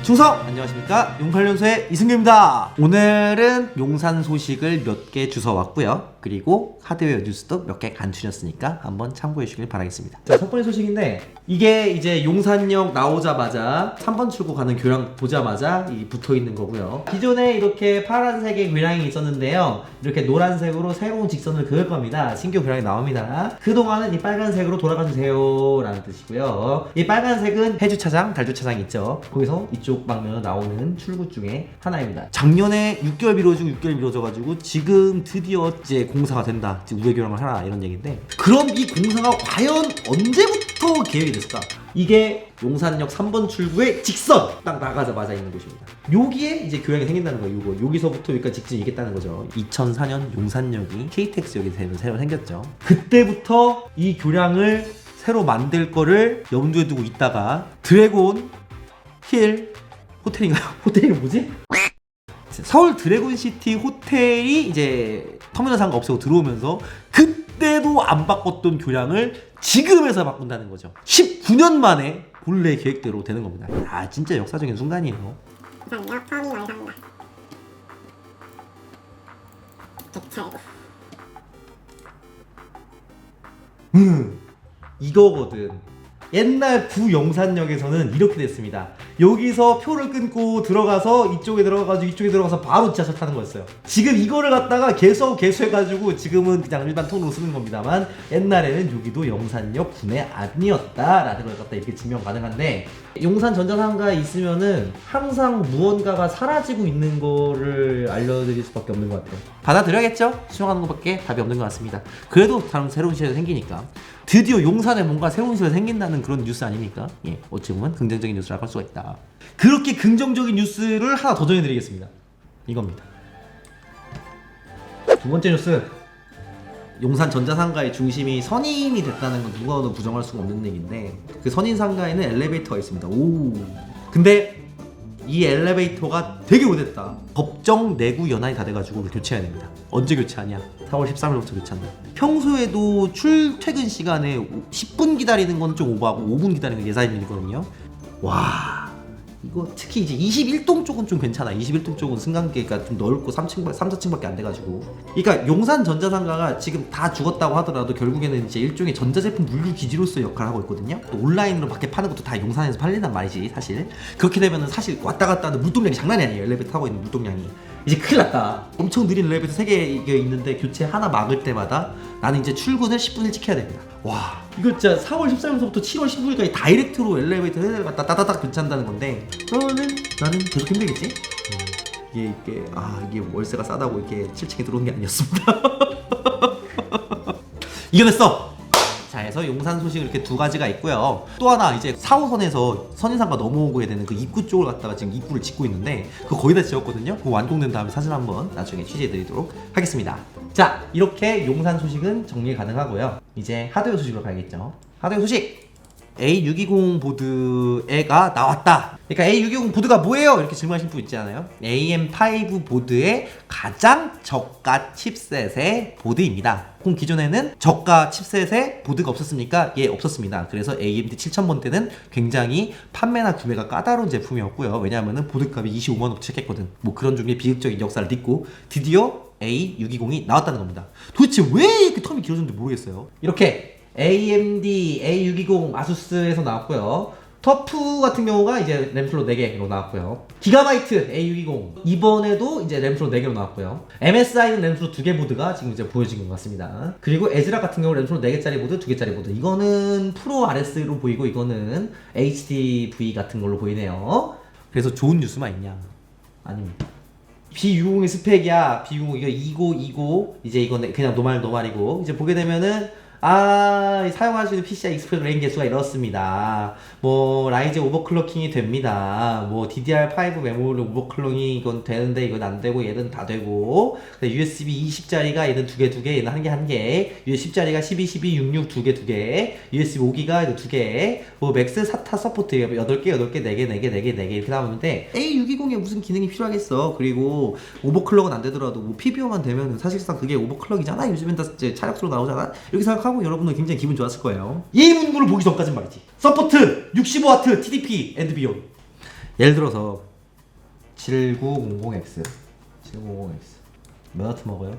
충성! 안녕하십니까, 용팔연수의 이승규입니다. 오늘은 용산 소식을 몇 개 주워왔고요, 그리고 하드웨어 뉴스도 몇 개 간추렸으니까 한번 참고해 주시길 바라겠습니다. 자, 첫 번째 소식인데, 이게 이제 용산역 나오자마자 3번 출구 가는 교량 보자마자 붙어있는 거고요. 기존에 이렇게 파란색의 교량이 있었는데요, 이렇게 노란색으로 새로운 직선을 그을 겁니다. 신규 교량이 나옵니다. 그동안은 이 빨간색으로 돌아가주세요 라는 뜻이고요. 이 빨간색은 해주차장, 달주차장 있죠. 거기서 이쪽 방면으로 나오는 출구 중에 하나입니다. 작년에 6개월 미뤄지고 6개월 미뤄져가지고 지금 드디어 이제 공사가 된다, 지금 우회 교량을 하라, 이런 얘기인데, 그럼 이 공사가 과연 언제부터 계획이 됐을까? 이게 용산역 3번 출구의 직선 딱 나가자마자 있는 곳입니다. 여기에 이제 교량이 생긴다는 거예요. 이거 여기서부터 여기까지 직진이 있겠다는 거죠. 2004년 용산역이 KTX역이 새로 생겼죠. 그때부터 이 교량을 새로 만들 거를 염두에 두고 있다가 드래곤 힐 호텔인가요? 호텔이 뭐지? 서울 드래곤시티 호텔이 이제 터미널 상가 없애고 들어오면서 그때도 안 바꿨던 교량을 지금에서 바꾼다는 거죠. 19년 만에 본래 계획대로 되는 겁니다. 아, 진짜 역사적인 순간이에요. 용산역 터미널 상가 개찰구. 이거거든. 옛날 구용산역에서는 이렇게 됐습니다. 여기서 표를 끊고 들어가서 이쪽에 들어가서 바로 지하철 타는 거였어요. 지금 이거를 갖다가 개수해가지고 지금은 그냥 일반 통로로 쓰는 겁니다만, 옛날에는 여기도 용산역 구내 아니었다라는 걸 갖다 이렇게 증명 가능한데, 용산 전자상가에 있으면은 항상 무언가가 사라지고 있는 거를 알려드릴 수밖에 없는 것 같아요. 받아들여야겠죠? 수용하는 것밖에 답이 없는 것 같습니다. 그래도 다른 새로운 시대가 생기니까, 드디어 용산에 뭔가 새로운 시대가 생긴다는 그런 뉴스 아닙니까? 예, 어찌 보면 긍정적인 뉴스라고 할 수가 있다. 그렇게 긍정적인 뉴스를 하나 더 전해드리겠습니다. 이겁니다. 두 번째 뉴스. 용산 전자상가의 중심이 선인이 됐다는 건 누구도 부정할 수가 없는 얘기인데, 그 선인 상가에는 엘리베이터가 있습니다. 오. 근데 이 엘리베이터가 되게 오래됐다. 법정 내구 연한이 다 돼가지고 교체해야 됩니다. 언제 교체하냐? 4월 13일부터 교체한다. 평소에도 출퇴근 시간에 10분 기다리는 건 좀 오버하고 5분 기다리는 건 예사일이거든요. 와, 이거 특히 이제 21동 쪽은 좀 괜찮아. 21동 쪽은 승강기가 좀 넓고 3, 4층밖에 안 돼가지고. 그러니까 용산 전자상가가 지금 다 죽었다고 하더라도 결국에는 이제 일종의 전자제품 물류 기지로서의 역할을 하고 있거든요. 또 온라인으로 밖에 파는 것도 다 용산에서 팔린단 말이지, 사실. 그렇게 되면은 사실 왔다 갔다 하는 물동량이 장난이 아니에요. 엘리베이터 타고 있는 물동량이. 이제 큰일 났다. 엄청 느린 엘리베이터 3개 있는데 교체 하나 막을 때마다 나는 이제 출근을 10분 일찍 해야 됩니다. 와, 이거 진짜 4월 13일부터 7월 15일까지 다이렉트로 엘리베이터 3대를 갖다 따다닥 교체한다는 건데, 그러면은 나는 계속 힘들겠지? 이게 월세가 싸다고 이렇게 7층에 들어오는 게 아니었습니다. 이겨냈어! 자, 해서 용산 소식은 이렇게 두 가지가 있고요. 또 하나, 이제 4호선에서 선인상가 넘어오게 되는 그 입구 쪽을 갖다가 지금 입구를 짓고 있는데, 그거 거의 다 지었거든요. 그거 완공된 다음에 사진 한번 나중에 취재해드리도록 하겠습니다. 자, 이렇게 용산 소식은 정리 가능하고요. 이제 하드웨어 소식으로 가야겠죠. 하드웨어 소식! A620 보드가 나왔다. 그러니까 A620 보드가 뭐예요? 이렇게 질문하신 분 있지 않아요? AM5 보드의 가장 저가 칩셋의 보드입니다. 그럼 기존에는 저가 칩셋의 보드가 없었습니까? 예, 없었습니다. 그래서 AMD 7000번대는 굉장히 판매나 구매가 까다로운 제품이었고요. 왜냐하면 보드값이 25만원부터 시작했거든. 뭐 그런 종류의 비극적인 역사를 딛고 드디어 A620이 나왔다는 겁니다. 도대체 왜 이렇게 텀이 길어졌는지 모르겠어요. 이렇게 AMD A620 아수스에서 나왔고요. 터프 같은 경우가 이제 램슬롯 4개로 나왔고요. 기가바이트 A620 이번에도 이제 램슬롯 4개로 나왔고요. MSI는 램슬롯 2개 보드가 지금 이제 보여진 것 같습니다. 그리고 에즈락 같은 경우 램슬롯 4개짜리 보드, 2개짜리 보드. 이거는 프로 RS로 보이고 이거는 HDV 같은 걸로 보이네요. 그래서 좋은 뉴스만 있냐? 아닙니다. B650의 스펙이야. B650 이거 2020 이제 이거는 그냥 노말이고, 이제 보게 되면은 사용할 수 있는 PCI 익스프레스 레인 개수가 이렇습니다. 뭐 라이젠 오버클럭킹이 됩니다. 뭐 DDR5 메모리 오버클럭이 이건 되는데 이건 안 되고, 얘는 다 되고, USB 20짜리가 얘는 두 개, 얘는 한 개, USB 10짜리가 12, 66 두 개, USB 5기가 2개, 뭐 맥스 사타 서포트 8개, 4개 이렇게 나오는데, A620에 무슨 기능이 필요하겠어. 그리고 오버클럭은 안 되더라도 뭐 PBO만 되면 사실상 그게 오버클럭이잖아. 요즘엔 다 이제 차력수로 나오잖아. 이렇게 생각하고 여러분은 굉장히 기분 좋았을 거예요. 이 문구를 보기 전까진 말이지. 서포트 65W TDP 앤드 비욘드. 예를 들어서 7900X 몇 와트 먹어요?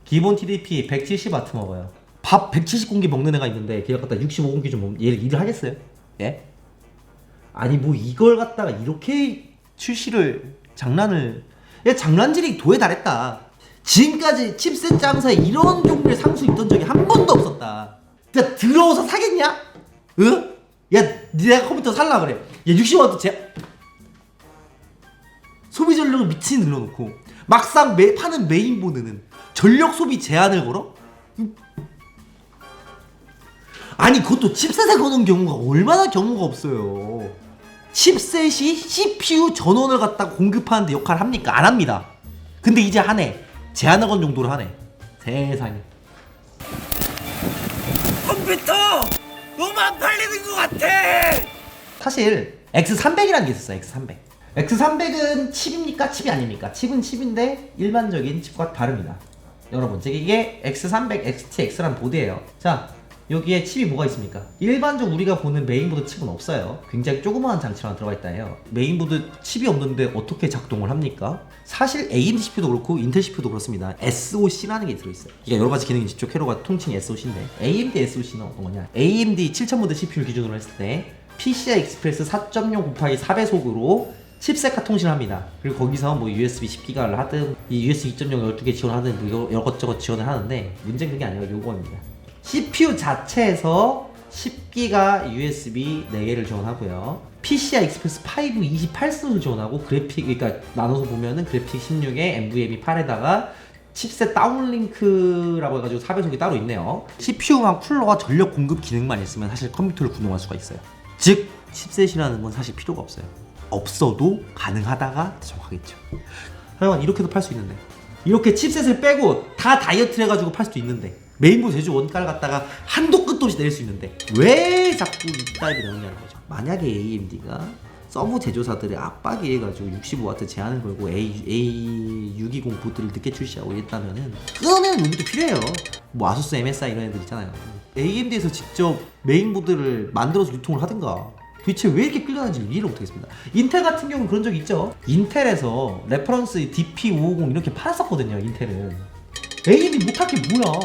기본 TDP 170W 먹어요. 밥 170공기 먹는 애가 있는데 걔가 갖다 65공기 좀 먹으면 얘 일을 하겠어요? 예? 아니 뭐 이걸 갖다가 이렇게 출시를 장난을 야 장난질이 도에 달했다. 지금까지 칩셋 장사에 이런 종류의 상수 있던 적이 한 번도 없었다. 야 들어와서 사겠냐? 응? 야 내가 컴퓨터 살라 그래. 야 60W 소비 전력을 미친 늘려놓고 막상 파는 메인보드는 전력 소비 제한을 걸어? 아니 그것도 칩셋에 거는 경우가 얼마나 경우가 없어요. 칩셋이 CPU 전원을 갖다가 공급하는데 역할을 합니까? 안 합니다. 근데 이제 하네. 제한을 건 정도로 하네. 세상에. 컴퓨터 너무 안 팔리는 것 같아. 사실 X300이라는 게 있었어요. X300. X300은 칩입니까? 칩이 아닙니까? 칩은 칩인데 일반적인 칩과 다릅니다. 여러분, 이게 X300 XTX라는 보드예요. 자, 여기에 칩이 뭐가 있습니까? 일반적으로 우리가 보는 메인보드 칩은 없어요. 굉장히 조그마한 장치가 하나 들어가 있다 해요. 메인보드 칩이 없는데 어떻게 작동을 합니까? 사실 AMD CPU도 그렇고 인텔 CPU도 그렇습니다. SoC라는 게 들어있어요. 이게 여러 가지 기능이 있죠. 캐로가 통칭이 SoC인데 AMD SoC는 어떤 거냐? AMD 7000모드 CPU를 기준으로 했을 때 PCI Express 4.0 곱하기 4배속으로 칩셋과 통신을 합니다. 그리고 거기서 뭐 USB 10기가를 하든 이 USB 2.0 12개 지원하든 뭐 이것저것 지원을 하는데 문제는 그게 아니라 요거입니다. CPU 자체에서 10기가 USB 4개를 지원하고요. PCI Express 5 28슬롯을 지원하고 그래픽, 그러니까 나눠서 보면은 그래픽 16에 NVMe 8에다가 칩셋 다운링크라고 해가지고 4배속이 따로 있네요. CPU만 쿨러와 전력 공급 기능만 있으면 사실 컴퓨터를 구동할 수가 있어요. 즉 칩셋이라는 건 사실 필요가 없어요. 없어도 가능하다가 정확하겠죠. 하여간 이렇게도 팔 수 있는데, 이렇게 칩셋을 빼고 다 다이어트를 해가지고 팔 수도 있는데, 메인보드 제조 원가를 갖다가 한도 끝도 없이 내릴 수 있는데 왜 자꾸 이따위를 넣느냐는 거죠. 만약에 AMD가 서브 제조사들의 압박에 해가지고 65W 제한을 걸고 A620 보드를 늦게 출시하고 이랬다면은 끊어내는 놈도 필요해요. 뭐 아수스, MSI 이런 애들 있잖아요. AMD에서 직접 메인보드를 만들어서 유통을 하든가. 도대체 왜 이렇게 끌려가는지 이해를 못하겠습니다. 인텔 같은 경우는 그런 적이 있죠. 인텔에서 레퍼런스 DP550 이렇게 팔았었거든요. 인텔은 AMD 못할 게 뭐야.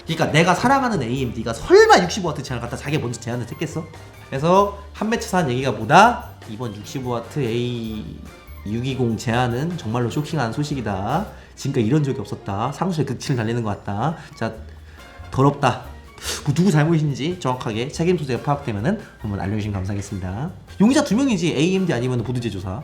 그러니까 내가 사랑하는 AMD가 설마 65W 제한을 갖다 자기가 먼저 제안을 했겠어? 그래서 한 매치 산 얘기가 뭐다? 이번 65W A620 제한은 정말로 쇼킹한 소식이다. 지금까지 이런 적이 없었다. 상수의 극치를 달리는 것 같다. 자, 더럽다. 뭐 누구 잘못인지 정확하게 책임 소재가 파악되면은 한번 알려주시면 감사하겠습니다. 용의자 2명이지 AMD 아니면 보드 제조사.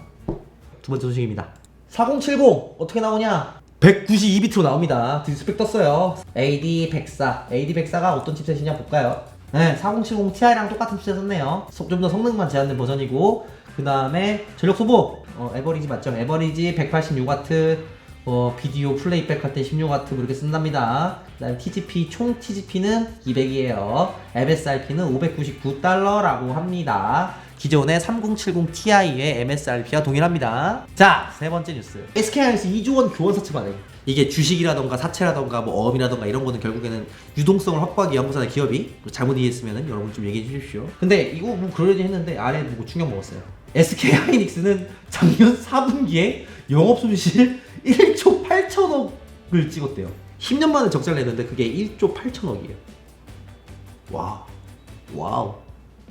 두 번째 소식입니다. 4070 어떻게 나오냐? 192비트로 나옵니다. 디스펙 떴어요. AD104가 어떤 칩셋이냐 볼까요? 네, 4070 Ti랑 똑같은 칩셋 썼네요. 좀 더 성능만 제한된 버전이고, 그 다음에 전력 소모 에버리지 맞죠? 에버리지 186W, 비디오 플레이백 할 때 16W 그렇게 쓴답니다. 그 다음에 TGP, 총 TGP는 200이에요. MSRP는 $599라고 합니다. 기존의 3070 Ti의 MSRP와 동일합니다. 자, 세 번째 뉴스. SK하이닉스 2조 원 교환 사채 발행. 이게 주식이라던가 사채라던가 뭐 어음이라던가 이런 거는 결국에는 유동성을 확보하기 위한 거잖아요. 기업이 잘못 이해했으면 여러분 좀 얘기해 주십시오. 근데 이거 뭐 그러려니 했는데 아래 보고 충격 먹었어요. SK하이닉스는 작년 4분기에 영업 손실 1조 8천억을 찍었대요. 10년 만에 적자를 냈는데 그게 1조 8천억이에요. 와우,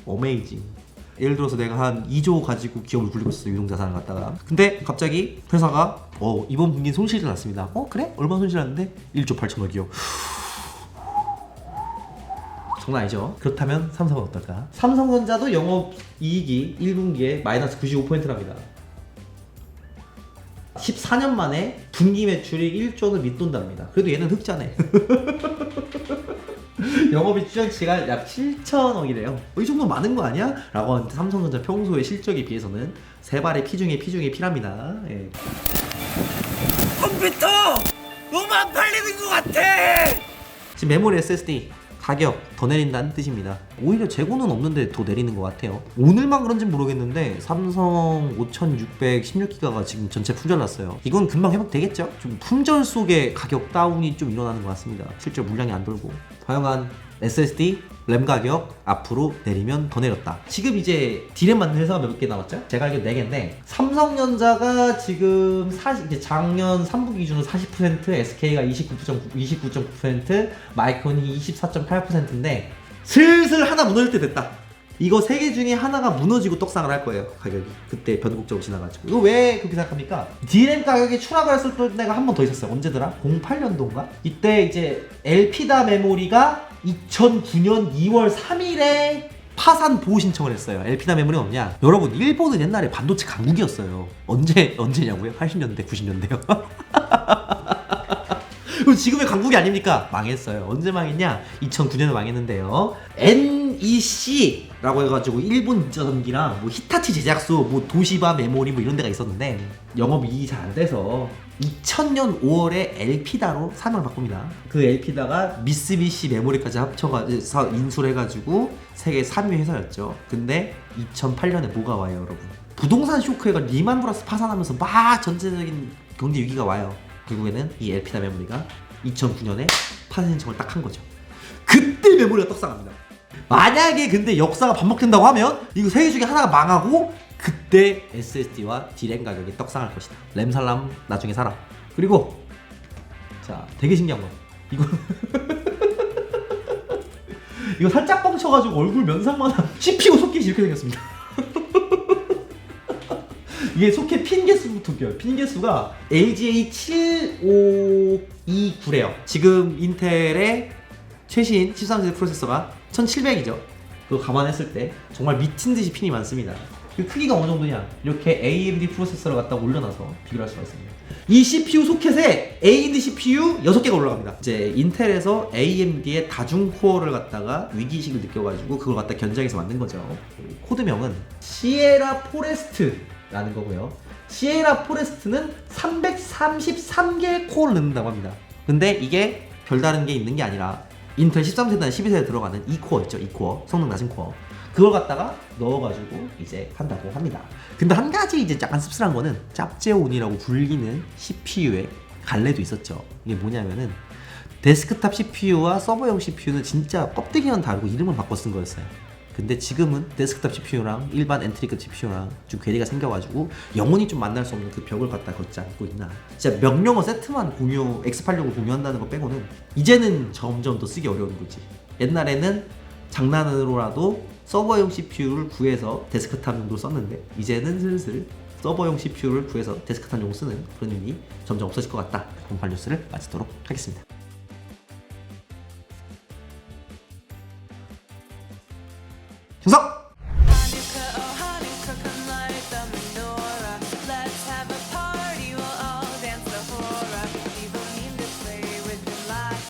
어메이징. 예를 들어서 내가 한 2조 가지고 기업을 굴리고 있었어, 유동자산을 갖다가. 근데 갑자기 회사가 이번 분기에 손실이 났습니다. 그래? 얼마 손실 났는데? 1조 8천억이요. 장난 아니죠? 그렇다면 삼성은 어떨까? 삼성전자도 영업이익이 1분기에 마이너스 95%랍니다. 14년 만에 분기 매출이 1조를 밑돈답니다. 그래도 얘는 흑자네. 영업이 추정치가 약 7천억이래요. 이 정도 많은 거 아니야? 라고 하는데 삼성전자 평소의 실적에 비해서는 세 발의 피 중에 피랍니다. 예. 컴퓨터 너무 안 팔리는 것 같아. 지금 메모리 SSD 가격 더 내린다는 뜻입니다. 오히려 재고는 없는데 더 내리는 것 같아요. 오늘만 그런지는 모르겠는데 삼성 5600 16기가가 지금 전체 품절났어요. 이건 금방 회복되겠죠? 좀 품절 속에 가격 다운이 좀 일어나는 것 같습니다. 실제 물량이 안 돌고. 다양한 SSD 램 가격 앞으로 내리면 더 내렸다. 지금 이제 D램 만든 회사가 몇 개 나왔죠? 제가 알기로 4개인데 삼성전자가 지금 이제 작년 3분기 기준으로 40%, SK가 29.9%, 마이크론이 24.8%인데 슬슬 하나 무너질 때 됐다. 이거 3개 중에 하나가 무너지고 떡상을 할 거예요. 가격이 그때 변곡적으로 지나가지고. 이거 왜 그렇게 생각합니까? D램 가격이 추락을 했을 때가 한 번 더 있었어요. 언제더라? 08년도인가? 이때 이제 엘피다 메모리가 2009년 2월 3일에 파산 보호 신청을 했어요. 엘피다 메모리가 뭐냐? 여러분, 일본은 옛날에 반도체 강국이었어요. 언제냐고요? 80년대, 90년대요. 그럼 지금의 강국이 아닙니까? 망했어요. 언제 망했냐? 2009년에 망했는데요. NEC라고 해가지고 일본 인자전기랑 뭐 히타치 제작소, 뭐 도시바 메모리 뭐 이런 데가 있었는데 영업이익이 잘 안 돼서 2000년 5월에 엘피다로 사명을 바꿉니다. 그 엘피다가 미쓰비시 메모리까지 합쳐서 인수를 해가지고 세계 3위 회사였죠. 근데 2008년에 뭐가 와요, 여러분? 부동산 쇼크가 리만 브라더스 파산하면서 막 전체적인 경제 위기가 와요. 결국에는 이 엘피다 메모리가 2009년에 파산 신청을 딱 한 거죠. 그때 메모리가 떡상합니다. 만약에 근데 역사가 반복된다고 하면 이거 세 개 중에 하나가 망하고 그때 SSD와 D램 가격이 떡상할 것이다. 램 살람 나중에 사라. 그리고 자, 되게 신기한 거. 이거 살짝 뻥쳐가지고 얼굴 면상만한 CPU 소켓이 이렇게 생겼습니다. 이게 핀 개수부터 웃겨요. 핀 개수가 LGA7529래요. 지금 인텔의 최신 13세대 프로세서가 1700이죠. 그거 감안했을 때 정말 미친 듯이 핀이 많습니다. 그 크기가 어느 정도냐? 이렇게 AMD 프로세서를 갖다 올려놔서 비교할 수가 있습니다. 이 CPU 소켓에 AMD CPU 6개가 올라갑니다. 이제 인텔에서 AMD의 다중 코어를 갖다가 위기의식을 느껴가지고 그걸 갖다 견장해서 만든 거죠. 코드명은 시에라 포레스트라는 거고요. 시에라 포레스트는 333개의 코어를 넣는다고 합니다. 근데 이게 별다른 게 있는 게 아니라 인텔 13세대나 12세대에 들어가는 이 코어 있죠. 이 코어, 성능 낮은 코어. 그걸 갖다가 넣어가지고 이제 한다고 합니다. 근데 한 가지 이제 약간 씁쓸한 거는 짭제온이라고 불리는 CPU에 갈래도 있었죠. 이게 뭐냐면은 데스크탑 CPU와 서버용 CPU는 진짜 껍데기만 다르고 이름을 바꿔 쓴 거였어요. 근데 지금은 데스크탑 CPU랑 일반 엔트리급 CPU랑 좀 괴리가 생겨가지고 영원히 좀 만날 수 없는 그 벽을 갖다 걷지 않고 있나. 진짜 명령어 세트만 X86을 공유한다는 거 빼고는 이제는 점점 더 쓰기 어려운 거지. 옛날에는 장난으로라도 서버용 CPU를 구해서 데스크탑용도 썼는데 이제는 슬슬 서버용 CPU를 구해서 데스크탑용 쓰는 그런 일이 점점 없어질 것 같다. 공판 뉴스를 마치도록 하겠습니다. 정석!